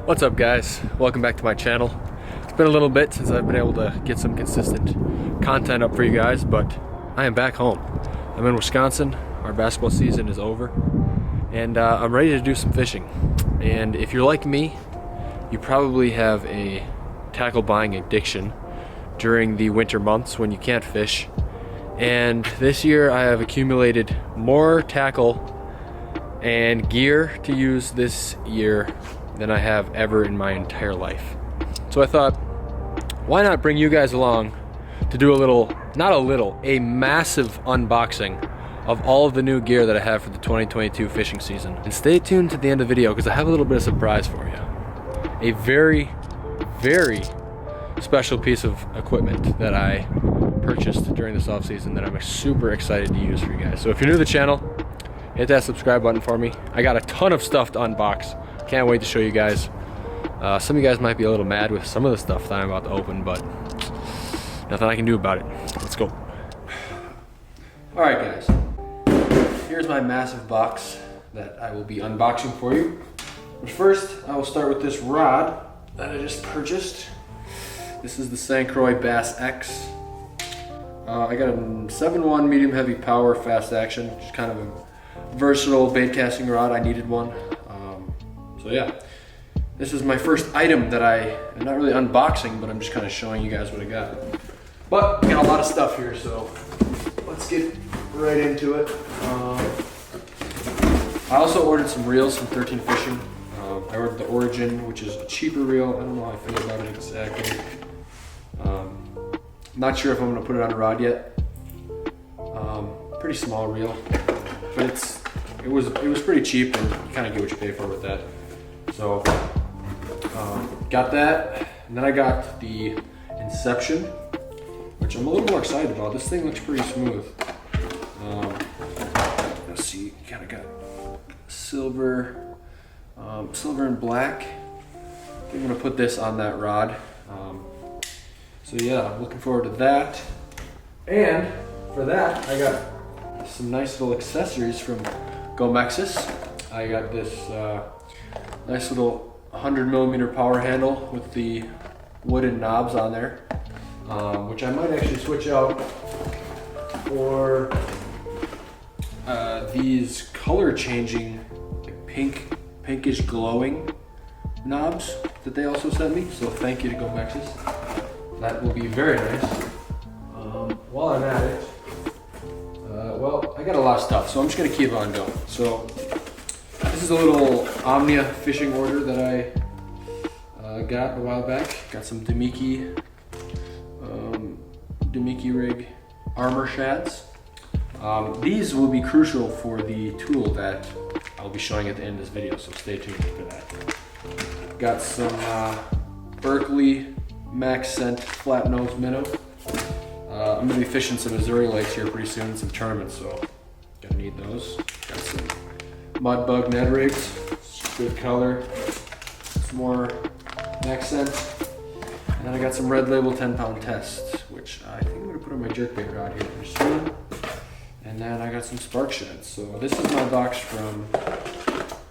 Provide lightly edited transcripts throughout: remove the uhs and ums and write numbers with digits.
What's up, guys? Welcome back to my channel. It's been a little bit since I've been able to get some consistent content up for you guys, but I am back home. I'm in Wisconsin. Our basketball season is over, and I'm ready to do some fishing. And if you're like me, you probably have a tackle buying addiction during the winter months when you can't fish. And this year I have accumulated more tackle and gear to use this year than I have ever in my entire life. So I thought, why not bring you guys along to do a massive unboxing of all of the new gear that I have for the 2022 fishing season. And stay tuned to the end of the video because I have a little bit of surprise for you. A very, very special piece of equipment that I purchased during this off season that I'm super excited to use for you guys. So if you're new to the channel, hit that subscribe button for me. I got a ton of stuff to unbox. Can't wait to show you guys. Some of you guys might be a little mad with some of the stuff that I'm about to open, but nothing I can do about it. Let's go. All right, guys. Here's my massive box that I will be unboxing for you. But first, I will start with this rod that I just purchased. This is the St. Croix Bass X. I got a 7-1 medium heavy power fast action, just kind of a versatile bait casting rod. I needed one. So yeah, this is my first item that I'm not really unboxing, but I'm just kind of showing you guys what I got. But I got a lot of stuff here, so let's get right into it. I also ordered some reels from 13 Fishing. I ordered the Origin, which is a cheaper reel. I don't know how I feel about it exactly. Not sure if I'm gonna put it on a rod yet. Pretty small reel, but it was pretty cheap, and you kind of get what you pay for with that. So got that, and then I got the Inception, which I'm a little more excited about. This thing looks pretty smooth. Let's see, kind of got silver and black. I think I'm gonna put this on that rod. So yeah, I'm looking forward to that. And for that, I got some nice little accessories from Gomexus. I got this nice little 100mm power handle with the wooden knobs on there, which I might actually switch out for these color changing, like pinkish glowing knobs that they also sent me. So thank you to Gomexus. That will be very nice. While I'm at it, well, I got a lot of stuff, so I'm just gonna keep on going. So this is a little Omnia fishing order that I got a while back. Got some Damiki rig armor shads. These will be crucial for the tool that I'll be showing at the end of this video, so stay tuned for that. Got some Berkley Max Scent flat nose minnow. I'm gonna be fishing some Missouri lakes here pretty soon, some tournaments, so gonna need those. Got some mud bug Ned rigs, good color. Some more Max Scent, and then I got some Red Label 10-pound tests, which I think I'm gonna put on my jerkbait rod here pretty soon. And then I got some spark sheds. So this is my box from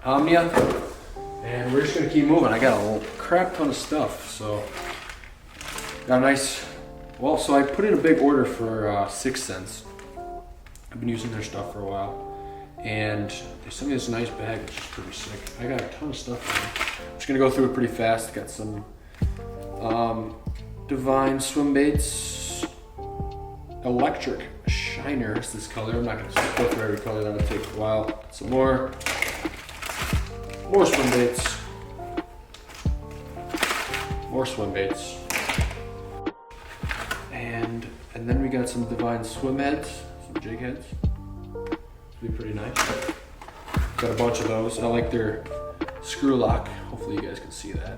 Omnia, and we're just gonna keep moving. I got a whole crap ton of stuff, so got a nice. Well, so I put in a big order for 6 Sense. I've been using their stuff for a while, and they sent me this nice bag, which is pretty sick. I got a ton of stuff in. I'm just gonna go through it pretty fast. Got some Divine swim baits, electric shiner. It's this color. I'm not gonna go through every color. That'll take a while. Some more swim baits, more swim baits. And then we got some Divine swim heads, some jig heads. It'll be pretty nice. Got a bunch of those. I like their screw lock. Hopefully you guys can see that.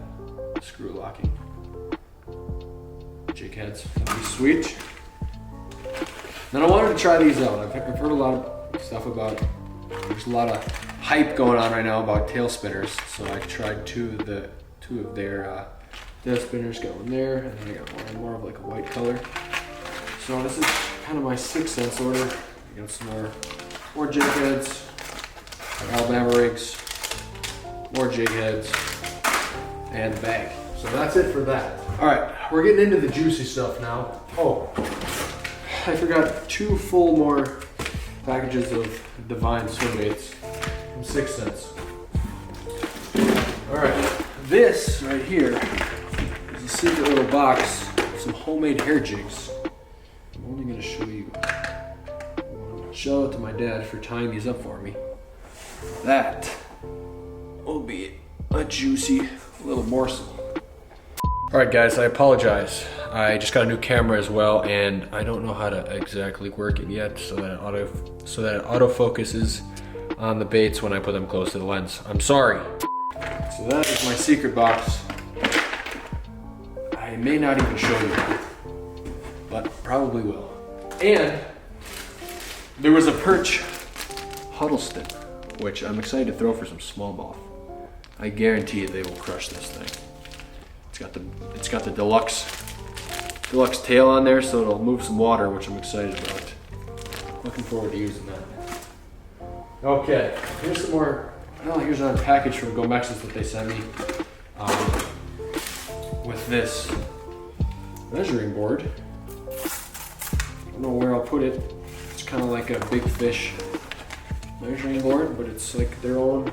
Screw locking jig heads. That'll be sweet. Then I wanted to try these out. I've heard a lot of stuff about, there's a lot of hype going on right now about tail spinners. So I tried two of their tail spinners. Got one there, and then I got one more of like a white color. So this is kind of my 6 Sense order. I got some more jig heads, Alabama rigs, more jig heads, and the bag. So that's it for that. All right, we're getting into the juicy stuff now. Oh, I forgot 2 full more packages of Divine swim baits from 6 cents. All right, this right here is a secret little box of some homemade hair jigs. I'm only gonna show you one. Shout out to my dad for tying these up for me. That will be a juicy little morsel. All right guys, I apologize. I just got a new camera as well, and I don't know how to exactly work it yet so that it autofocuses on the baits when I put them close to the lens. I'm sorry. So that is my secret box. I may not even show you, but probably will. And there was a perch Huddleston, which I'm excited to throw for some smallmouth. I guarantee you they will crush this thing. It's got the deluxe tail on there, so it'll move some water, which I'm excited about. Looking forward to using that. Okay, here's some more. Well, here's another package from Gomexus that they sent me with this measuring board. I don't know where I'll put it. It's kind of like a big fish measuring board, but it's like their own.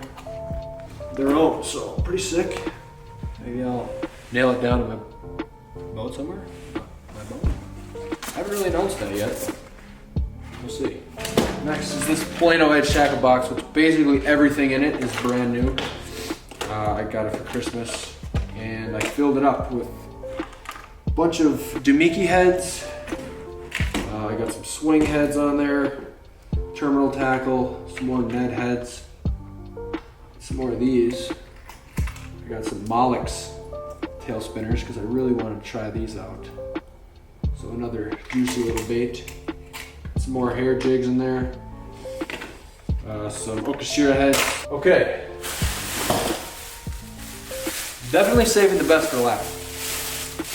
So pretty sick. Maybe I'll nail it down to my boat somewhere. My boat. I haven't really announced that yet. We'll see. Next is this Plano Edge tackle box, which basically everything in it is brand new. I got it for Christmas, and I filled it up with a bunch of Dumiki heads. I got some swing heads on there, terminal tackle, some more Ned heads, some more of these. I got some Mollix tail spinners because I really want to try these out. So another juicy little bait. Some more hair jigs in there. Some Okashira heads. Okay. Definitely saving the best for last.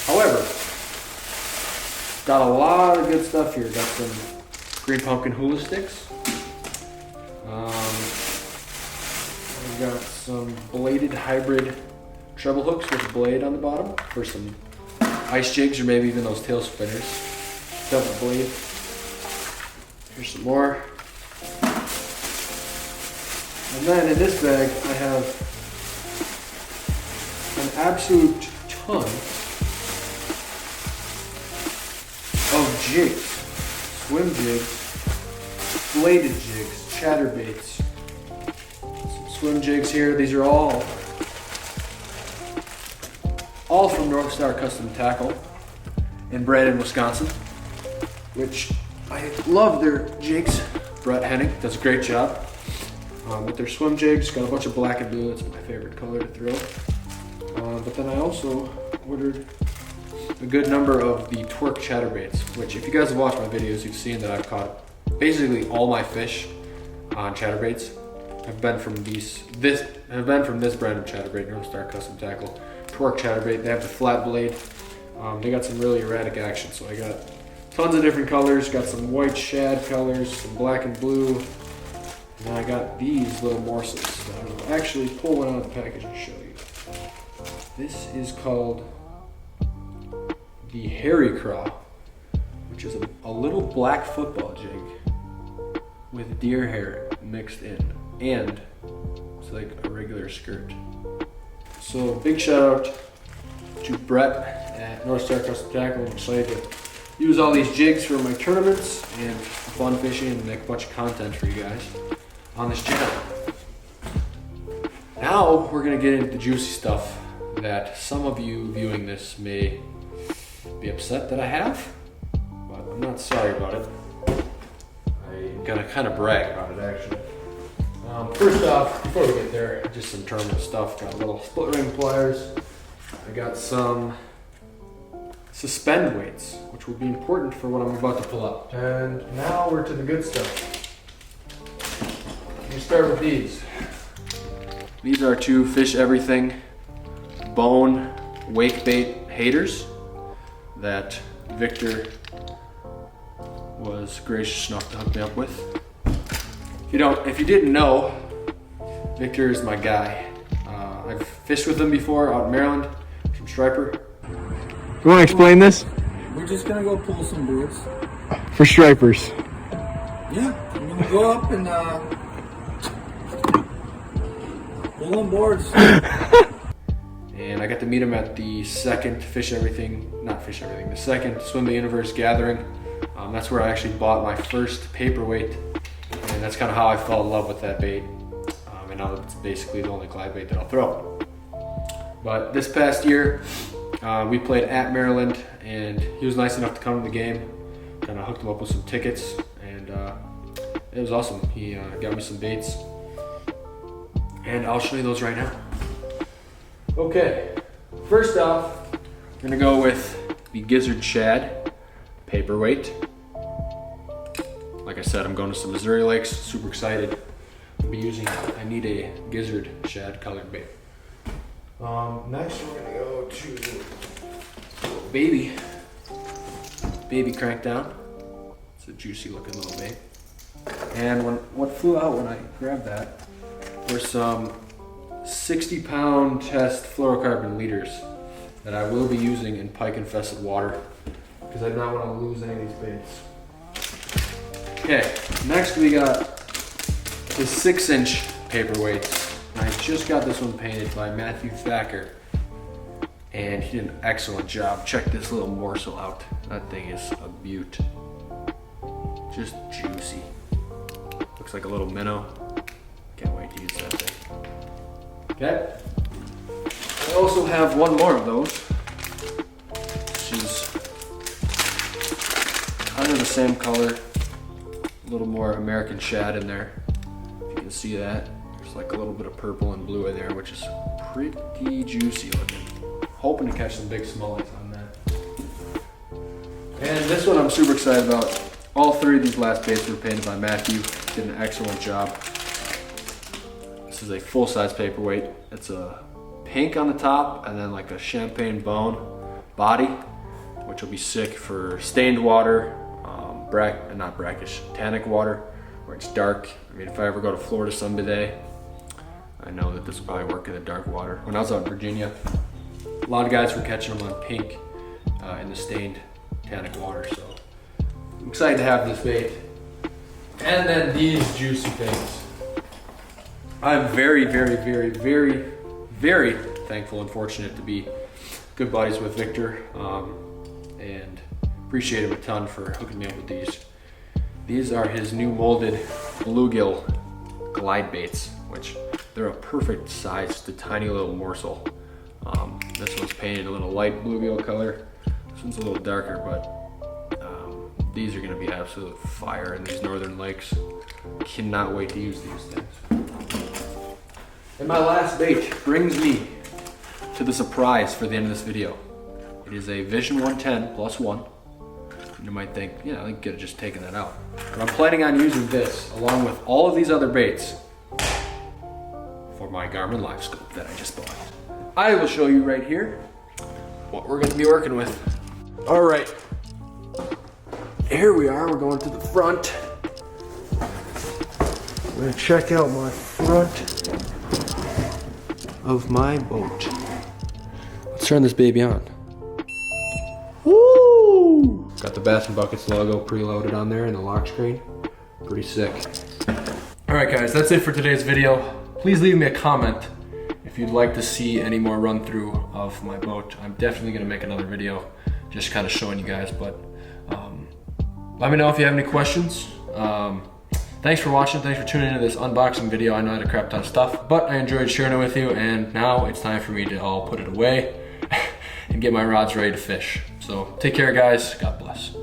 However, got a lot of good stuff here. Got some green pumpkin hula sticks. I've got some bladed hybrid treble hooks with a blade on the bottom for some ice jigs or maybe even those tail spinners. Double blade. Here's some more. And then in this bag, I have an absolute ton of jigs. Swim jigs, bladed jigs, chatterbaits. Some swim jigs here. These are all from North Star Custom Tackle in Brandon, Wisconsin, which I love their jigs. Brett Hennig does a great job with their swim jigs. Got a bunch of black and blue. It's my favorite color to throw. But then I also ordered a good number of the Twerk chatterbaits, which if you guys have watched my videos, you've seen that I've caught basically all my fish on chatterbaits have been from this brand of chatterbait, North Star Custom Tackle. Twerk chatterbait. They have the flat blade. They got some really erratic action, so I got tons of different colors. Got some white shad colors, some black and blue, and then I got these little morsels that I will actually pull one out of the package and show you. This is called the Hairy Craw, which is a little black football jig with deer hair mixed in, and it's like a regular skirt. So big shout out to Brett at North Star Custom Tackle. I'm excited to use all these jigs for my tournaments and fun fishing and make a bunch of content for you guys on this channel. Now we're gonna get into the juicy stuff that some of you viewing this may be upset that I have, but I'm not sorry about it. I'm gonna kind of brag about it actually. First off, before we get there, just some terminal stuff. Got little split ring pliers. I got some suspend weights, which will be important for what I'm about to pull up. And now we're to the good stuff. We start with these. These are 2 Fish Everything bone wake bait haters that Victor was gracious enough to hook me up with. If you didn't know, Victor is my guy. I've fished with them before out in Maryland, some striper. You want to explain this? We're just gonna go pull some boards. For stripers. Yeah, we're gonna go up and pull them boards. And I got to meet him at the second the second Swim Bait Universe gathering. That's where I actually bought my first paperweight, and that's kind of how I fell in love with that bait. And now it's basically the only glide bait that I'll throw. But this past year, we played at Maryland, and he was nice enough to come to the game. Kind of hooked him up with some tickets, and it was awesome. He got me some baits, and I'll show you those right now. Okay, first off, I'm gonna go with the Gizzard Shad paperweight. Like I said, I'm going to some Missouri lakes, super excited. I'll be using, I need a Gizzard Shad colored bait. Next we're gonna go to Baby Crankdown. It's a juicy looking little bait. And what flew out when I grabbed that were some 60-pound test fluorocarbon leaders that I will be using in pike infested water because I do not want to lose any of these baits. Okay, next we got the 6-inch paperweights. I just got this one painted by Matthew Thacker, and he did an excellent job. Check this little morsel out. That thing is a beaut. Just juicy. Looks like a little minnow. Can't wait to use that thing. Okay. I also have one more of those, which is kind of the same color, a little more American shad in there. If you can see that, there's like a little bit of purple and blue in there, which is pretty juicy looking. Hoping to catch some big smallies on that. And this one I'm super excited about. All three of these last baits were painted by Matthew. Did an excellent job. This is a full-size paperweight. It's a pink on the top and then like a champagne bone body, which will be sick for stained water, not brackish, tannic water, where it's dark. I mean, if I ever go to Florida someday, I know that this will probably work in the dark water. When I was out in Virginia, a lot of guys were catching them on pink in the stained tannic water, so I'm excited to have this bait. And then these juicy things. I'm very, very, very, very, very thankful and fortunate to be good buddies with Victor, and appreciate him a ton for hooking me up with these. These are his new molded bluegill glide baits, which they're a perfect size, just a tiny little morsel. This one's painted a little light bluegill color. This one's a little darker, but these are gonna be absolute fire in these northern lakes. Cannot wait to use these things. And my last bait brings me to the surprise for the end of this video. It is a Vision 110 plus 1. You might think, yeah, I could have just taken that out. But I'm planning on using this along with all of these other baits for my Garmin Live Scope that I just bought. I will show you right here what we're gonna be working with. All right, here we are, we're going to the front. We're gonna check out my front of my boat. Let's turn this baby on. Woo! Got the Bass & Buckets logo preloaded on there and the lock screen. Pretty sick. All right guys, that's it for today's video. Please leave me a comment if you'd like to see any more run through of my boat. I'm definitely gonna make another video just kind of showing you guys, but let me know if you have any questions. Thanks for watching, thanks for tuning into this unboxing video. I know I had a crap ton of stuff, but I enjoyed sharing it with you, and now it's time for me to all put it away and get my rods ready to fish. So take care guys, God bless.